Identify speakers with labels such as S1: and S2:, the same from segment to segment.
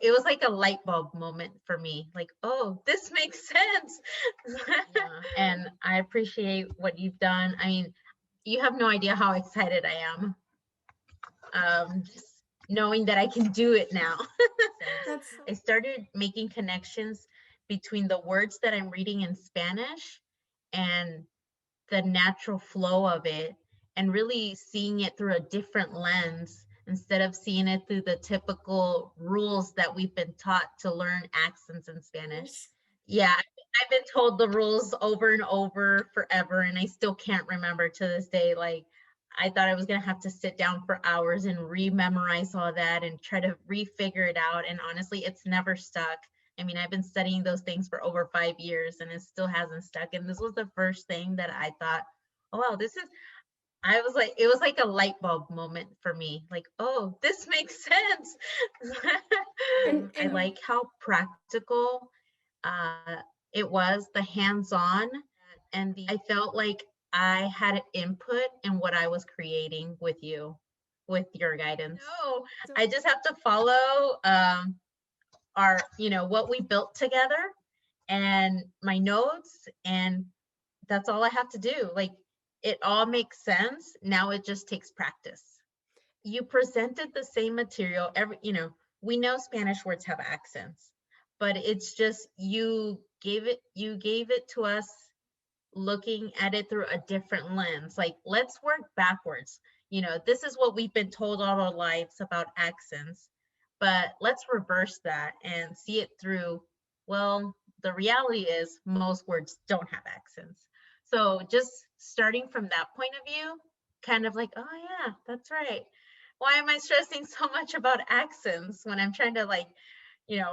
S1: it was like a light bulb moment for me. Like, oh, this makes sense. Yeah, and I appreciate what you've done. I mean, you have no idea how excited I am. Just knowing that I can do it now. I started making connections between the words that I'm reading in Spanish and the natural flow of it, and really seeing it through a different lens instead of seeing it through the typical rules that we've been taught to learn accents in Spanish. Yeah, I've been told the rules over and over forever, and I still can't remember to this day. Like, I thought I was gonna have to sit down for hours and re-memorize all that and try to re-figure it out. And honestly, it's never stuck. I mean, I've been studying those things for over 5 years and it still hasn't stuck. And this was the first thing that I thought, oh, wow, I was like, it was like a light bulb moment for me. Like, oh, this makes sense. I like how practical it was, the hands-on, and I felt like I had input in what I was creating with you, with your guidance. No, I just have to follow our, what we built together and my notes, and that's all I have to do. Like, it all makes sense. Now it just takes practice. You presented the same material we know Spanish words have accents, but it's just you gave it to us looking at it through a different lens. Like, let's work backwards. This is what we've been told all our lives about accents, but let's reverse that and see it through, well, the reality is most words don't have accents. So just starting from that point of view, kind of like, oh yeah, that's right. Why am I stressing so much about accents when I'm trying to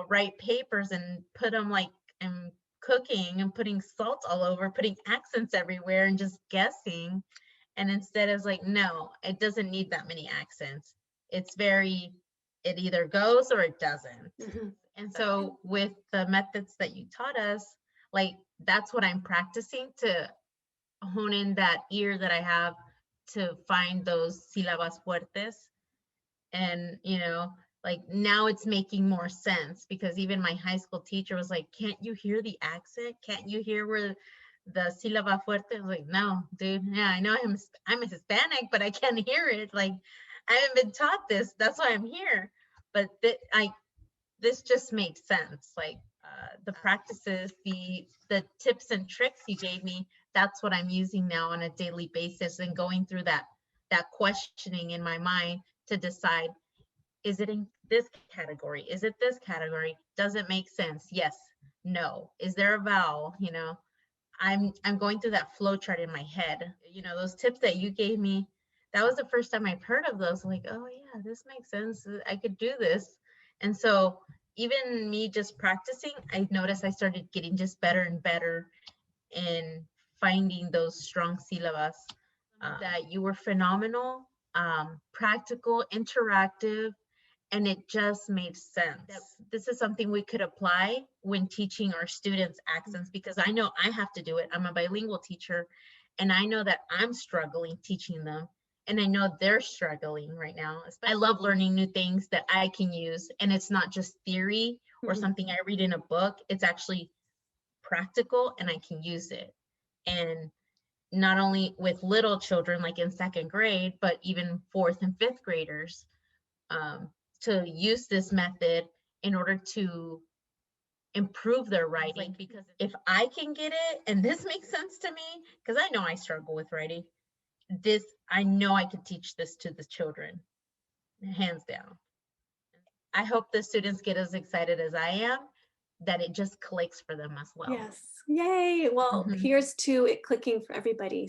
S1: write papers and put them and cooking and putting salt all over, putting accents everywhere and just guessing. And instead it's like, no, it doesn't need that many accents. It either goes or it doesn't. Mm-hmm. And so with the methods that you taught us, that's what I'm practicing to hone in that ear that I have to find those sílabas fuertes. And, now it's making more sense, because even my high school teacher was like, can't you hear the accent? Can't you hear where the sílaba fuerte? I was like, no, dude. Yeah, I know I'm a Hispanic, but I can't hear it. Like, I haven't been taught this. That's why I'm here. But this just makes sense. Like, the practices, the tips and tricks you gave me, that's what I'm using now on a daily basis, and going through that questioning in my mind to decide, is it in this category? Is it this category? Does it make sense? Yes, no. Is there a vowel? I'm going through that flow chart in my head. Those tips that you gave me, that was the first time I've heard of those. Like, oh yeah, this makes sense. I could do this. And so even me just practicing, I noticed I started getting just better and better in finding those strong syllabus. That you were phenomenal, practical, interactive, and it just made sense. This is something we could apply when teaching our students accents, because I know I have to do it. I'm a bilingual teacher, and I know that I'm struggling teaching them, and I know they're struggling right now. I love learning new things that I can use, and it's not just theory or something I read in a book. It's actually practical, and I can use it. And not only with little children, like in second grade, but even fourth and fifth graders, to use this method in order to improve their writing. Because if I can get it, and this makes sense to me, because I know I struggle with writing, I know I could teach this to the children, hands down. I hope the students get as excited as I am, that it just clicks for them as well.
S2: Yes. Yay. Well, here's to it clicking for everybody.